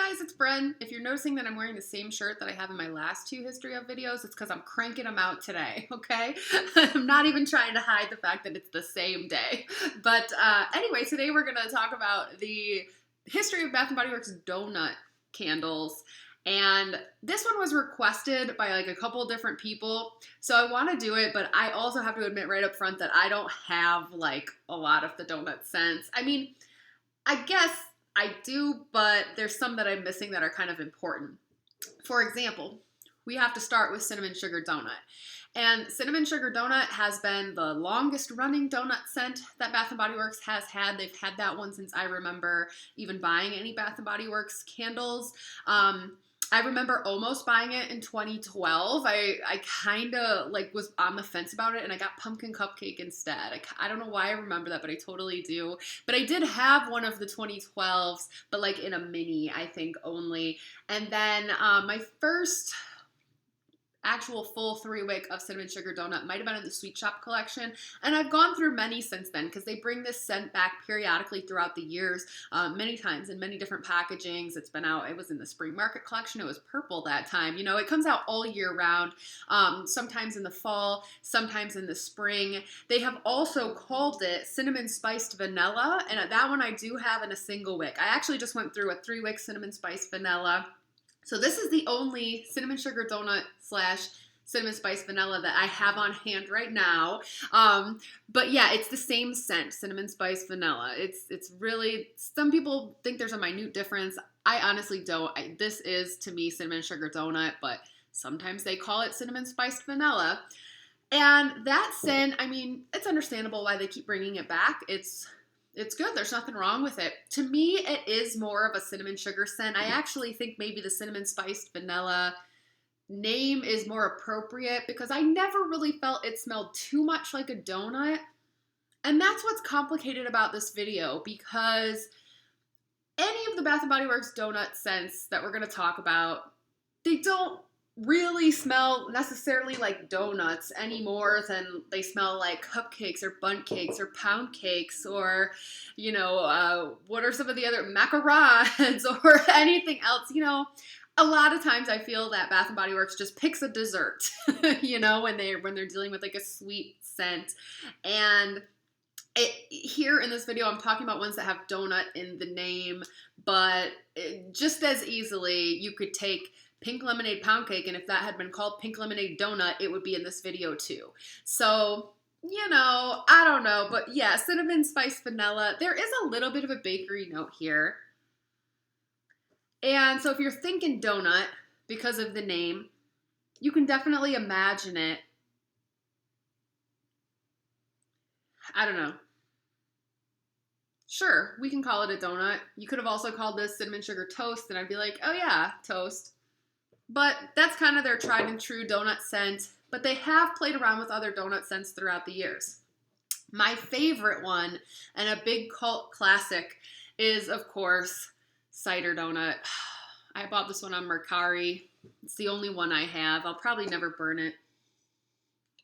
guys, it's Bren. If you're noticing that I'm wearing the same shirt that I have in my last two history of videos, it's because I'm cranking them out today, okay? I'm not even trying to hide the fact that it's the same day. But anyway, today we're going to talk about the history of Bath & Body Works donut candles. And this one was requested by like a couple different people, so I want to do it, but I also have to admit right up front that I don't have like a lot of the donut scents. I mean, I guess I do, but there's some that I'm missing that are kind of important. For example, we have to start with Cinnamon Sugar Donut. And Cinnamon Sugar Donut has been the longest running donut scent that Bath & Body Works has had. They've had that one since I remember even buying any Bath & Body Works candles. I remember almost buying it in 2012. I kind of like was on the fence about it, and I got pumpkin cupcake instead. I don't know why I remember that, but I totally do. But I did have one of the 2012s, but like in a mini, I think only. And then my first actual full 3-wick of Cinnamon Sugar Donut might have been in the Sweet Shop collection, and I've gone through many since then because they bring this scent back periodically throughout the years, many times in many different packagings. It's been out, it was in the Spring Market collection, it was purple that time. You know, it comes out all year round, sometimes in the fall, sometimes in the spring. They have also called it Cinnamon Spiced Vanilla, and that one I do have in a single wick. I actually just went through a 3-wick Cinnamon Spiced Vanilla. So this is the only Cinnamon Sugar Donut / Cinnamon Spice Vanilla that I have on hand right now. But yeah, it's the same scent, Cinnamon Spice Vanilla. It's really, some people think there's a minute difference. I honestly don't. This is, to me, Cinnamon Sugar Donut, but sometimes they call it Cinnamon Spiced Vanilla. And that scent, I mean, it's understandable why they keep bringing it back. It's good. There's nothing wrong with it. To me, it is more of a cinnamon sugar scent. I actually think maybe the Cinnamon Spiced Vanilla name is more appropriate because I never really felt it smelled too much like a donut. And that's what's complicated about this video, because any of the Bath & Body Works donut scents that we're going to talk about, they don't really smell necessarily like donuts any more than they smell like cupcakes or bundt cakes or pound cakes or, you know, what are some of the other macarons or anything else. You know, a lot of times I feel that Bath & Body Works just picks a dessert, you know, when they're dealing with like a sweet scent. And here in this video, I'm talking about ones that have donut in the name, but just as easily you could take Pink Lemonade Pound Cake, and if that had been called Pink Lemonade Donut, it would be in this video too. So, you know, I don't know, but yeah, Cinnamon Spice Vanilla. There is a little bit of a bakery note here. And so if you're thinking donut, because of the name, you can definitely imagine it. I don't know. Sure, we can call it a donut. You could have also called this Cinnamon Sugar Toast, and I'd be like, oh yeah, toast. But that's kind of their tried and true donut scent, but they have played around with other donut scents throughout the years. My favorite one, and a big cult classic, is of course Cider Donut. I bought this one on Mercari. It's the only one I have. I'll probably never burn it.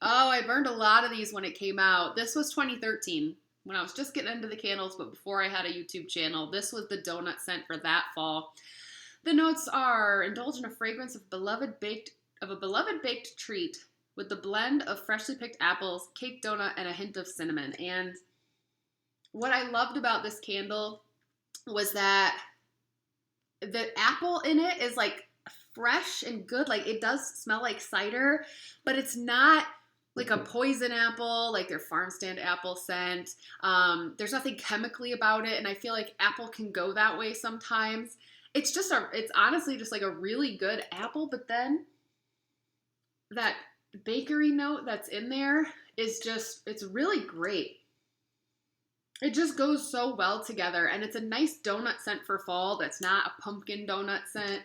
Oh, I burned a lot of these when it came out. This was 2013, when I was just getting into the candles, but before I had a YouTube channel. This was the donut scent for that fall. The notes are: indulge in a fragrance of a beloved baked treat with the blend of freshly picked apples, cake donut, and a hint of cinnamon. And what I loved about this candle was that the apple in it is like fresh and good. Like, it does smell like cider, but it's not like a poison apple, like their farm stand apple scent. There's nothing chemically about it, and I feel like apple can go that way sometimes. It's honestly just like a really good apple, but then that bakery note that's in there is just, it's really great. It just goes so well together, and it's a nice donut scent for fall that's not a pumpkin donut scent.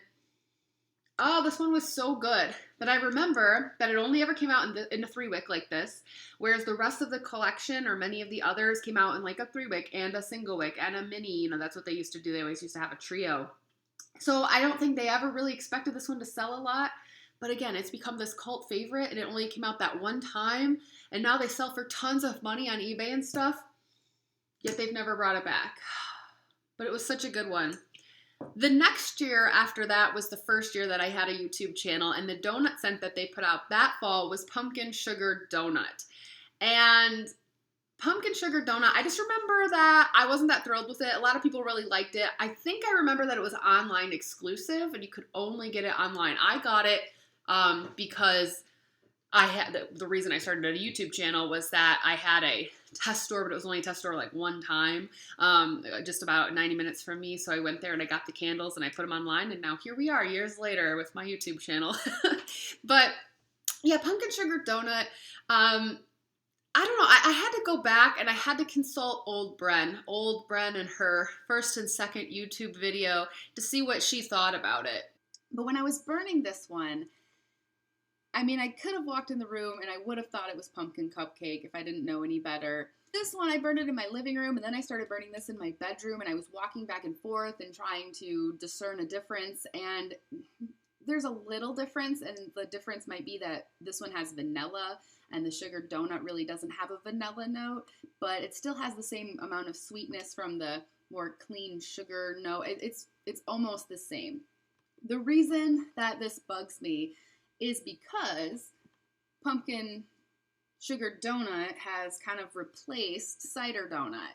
Oh, this one was so good. But I remember that it only ever came out in a 3-wick like this, whereas the rest of the collection, or many of the others, came out in like a 3-wick and a single wick and a mini. You know, that's what they used to do. They always used to have a trio. So I don't think they ever really expected this one to sell a lot. But again, it's become this cult favorite, and it only came out that one time. And now they sell for tons of money on eBay and stuff. Yet they've never brought it back. But it was such a good one. The next year after that was the first year that I had a YouTube channel, and the donut scent that they put out that fall was pumpkin sugar donut. And pumpkin sugar donut, I just remember that I wasn't that thrilled with it. A lot of people really liked it. I think I remember that it was online exclusive and you could only get it online. I got it because I had the reason I started a YouTube channel was that I had a test store, but it was only a test store like one time, just about 90 minutes from me. So I went there and I got the candles and I put them online, and now here we are years later with my YouTube channel. But yeah, pumpkin sugar donut. I don't know. I had to go back and I had to consult Old Bren and her first and second YouTube video to see what she thought about it. But when I was burning this one, I mean, I could have walked in the room and I would have thought it was pumpkin cupcake if I didn't know any better. This one, I burned it in my living room, and then I started burning this in my bedroom, and I was walking back and forth and trying to discern a difference, and there's a little difference, and the difference might be that this one has vanilla, and the sugar donut really doesn't have a vanilla note, but it still has the same amount of sweetness from the more clean sugar note. It's almost the same. The reason that this bugs me is because pumpkin sugar donut has kind of replaced cider donut.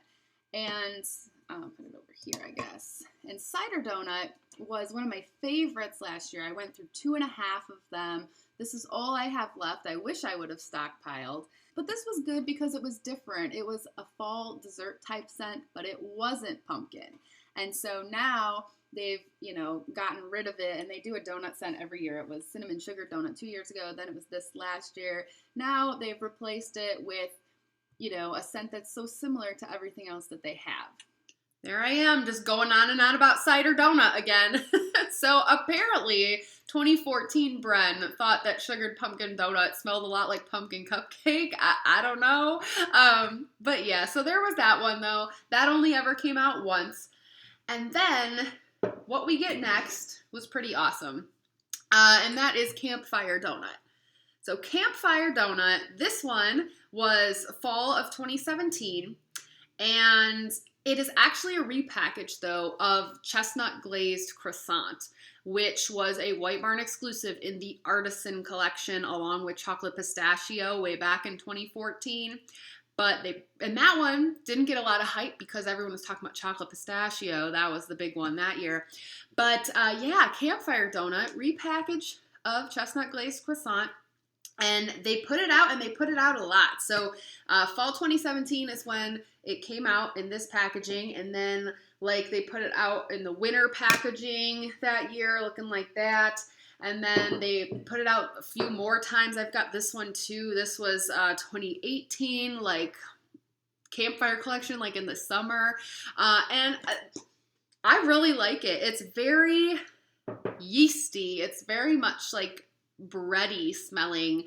And I'll put it over here, I guess. And cider donut was one of my favorites last year. I went through 2.5 of them. This is all I have left. I wish I would have stockpiled. But this was good because it was different. It was a fall dessert type scent, but it wasn't pumpkin. And so now they've, gotten rid of it, and they do a donut scent every year. It was cinnamon sugar donut 2 years ago, then it was this last year. Now they've replaced it with, a scent that's so similar to everything else that they have. There I am, just going on and on about cider donut again. So apparently, 2014 Bren thought that sugared pumpkin donut smelled a lot like pumpkin cupcake. I don't know. But yeah, so there was that one, though. That only ever came out once. And then what we get next was pretty awesome. And that is Campfire Donut. So Campfire Donut, this one was fall of 2017. And it is actually a repackage, though, of chestnut glazed croissant, which was a White Barn exclusive in the Artisan collection, along with chocolate pistachio way back in 2014. But that one didn't get a lot of hype because everyone was talking about chocolate pistachio. That was the big one that year. But yeah, Campfire Donut, repackage of chestnut glazed croissant. And they put it out, and they put it out a lot. So fall 2017 is when it came out in this packaging. And then they put it out in the winter packaging that year, looking like that. And then they put it out a few more times. I've got this one too. This was 2018, Campfire collection, in the summer. And I really like it. It's very yeasty. It's very much bready smelling.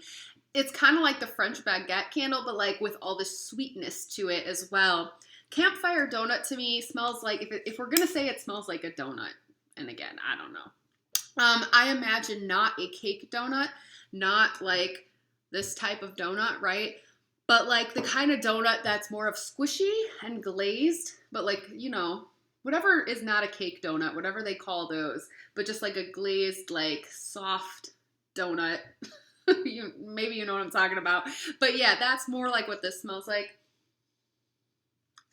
It's kind of like the French baguette candle, but with all the sweetness to it as well. Campfire Donut to me smells like, if we're going to say it smells like a donut, and again, I don't know. I imagine not a cake donut, not this type of donut, right? But the kind of donut that's more of squishy and glazed, but whatever is not a cake donut, whatever they call those, but just a glazed, soft donut. Maybe you know what I'm talking about. But yeah, that's more what this smells like.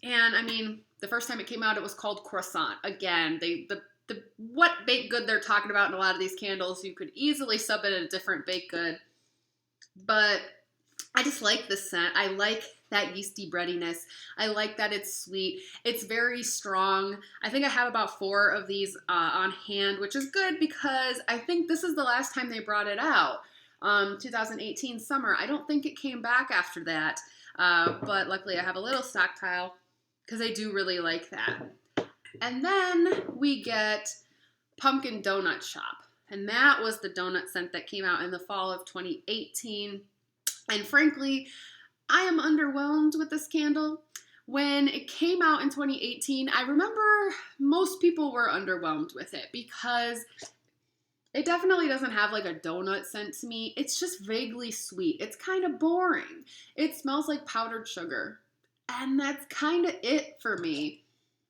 And I mean, the first time it came out, it was called croissant. Again, what baked good they're talking about in a lot of these candles, you could easily sub it in a different baked good. But I just like the scent. I like that yeasty breadiness. I like that it's sweet. It's very strong. I think I have about 4 of these on hand, which is good because I think this is the last time they brought it out. 2018 summer. I don't think it came back after that. But luckily I have a little stockpile because I do really like that. And then we get Pumpkin Donut Shop. And that was the donut scent that came out in the fall of 2018. And frankly, I am underwhelmed with this candle. When it came out in 2018, I remember most people were underwhelmed with it because it definitely doesn't have a donut scent to me. It's just vaguely sweet. It's kind of boring. It smells like powdered sugar. And that's kind of it for me.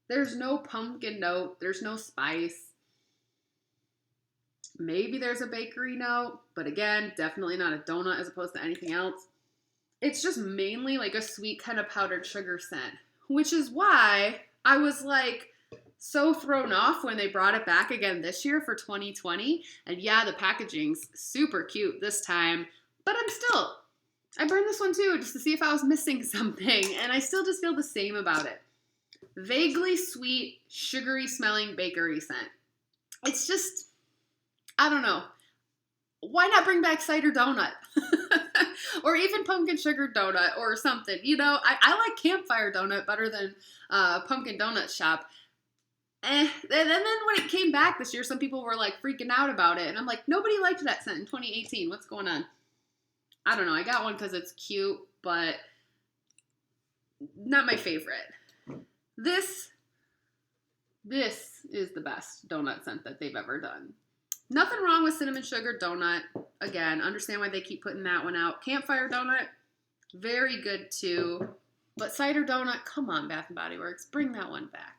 There's no pumpkin note. There's no spice. Maybe there's a bakery note, but again, definitely not a donut as opposed to anything else. It's just mainly like a sweet kind of powdered sugar scent, which is why I was like so thrown off when they brought it back again this year for 2020. And yeah, the packaging's super cute this time, but I burned this one too just to see if I was missing something, and I still just feel the same about it. Vaguely sweet, sugary smelling bakery scent. It's just, I don't know. Why not bring back cider donut? Or even pumpkin sugar donut or something. You know, I like Campfire Donut better than Pumpkin Donut Shop. And then when it came back this year, some people were like freaking out about it. And I'm like, nobody liked that scent in 2018. What's going on? I don't know. I got one because it's cute, but not my favorite. This is the best donut scent that they've ever done. Nothing wrong with cinnamon sugar donut. Again, understand why they keep putting that one out. Campfire donut, very good too. But cider donut, come on, Bath & Body Works, bring that one back.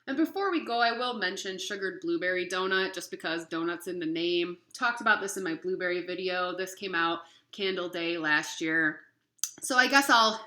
And before we go, I will mention sugared blueberry donut, just because donut's in the name. Talked about this in my blueberry video. This came out Candle Day last year. So I guess I'll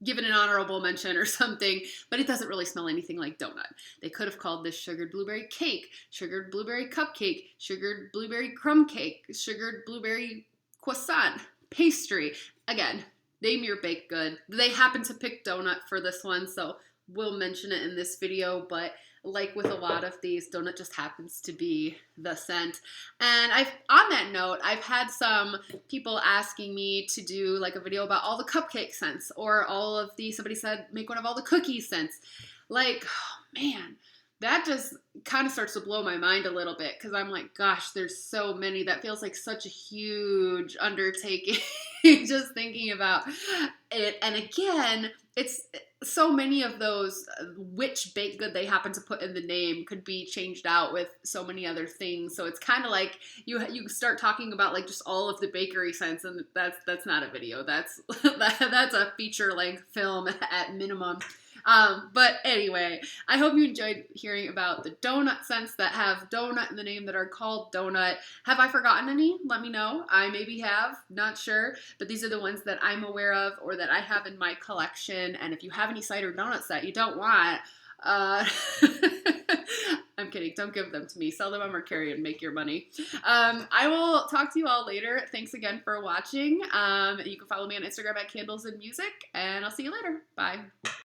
give it an honorable mention or something, but it doesn't really smell anything like donut. They could have called this sugared blueberry cake, sugared blueberry cupcake, sugared blueberry crumb cake, sugared blueberry croissant, pastry. Again, name your baked good. They happen to pick donut for this one, so we'll mention it in this video, but like with a lot of these, donut just happens to be the scent. And on that note, I've had some people asking me to do like a video about all the cupcake scents, or somebody said make one of all the cookie scents. Like, oh man, that just kind of starts to blow my mind a little bit, because I'm like, gosh, there's so many. That feels like such a huge undertaking just thinking about it. And again, it's so many of those, which baked good they happen to put in the name could be changed out with so many other things. So it's kind of like you start talking about like just all of the bakery scents, and that's not a video. That's a feature length film at minimum. But anyway, I hope you enjoyed hearing about the donut scents that have donut in the name that are called donut. Have I forgotten any? Let me know. I maybe have, not sure, but these are the ones that I'm aware of or that I have in my collection. And if you have any cider donuts that you don't want, I'm kidding. Don't give them to me. Sell them on Mercari and make your money. I will talk to you all later. Thanks again for watching. You can follow me on Instagram at Candles and Music, and I'll see you later. Bye.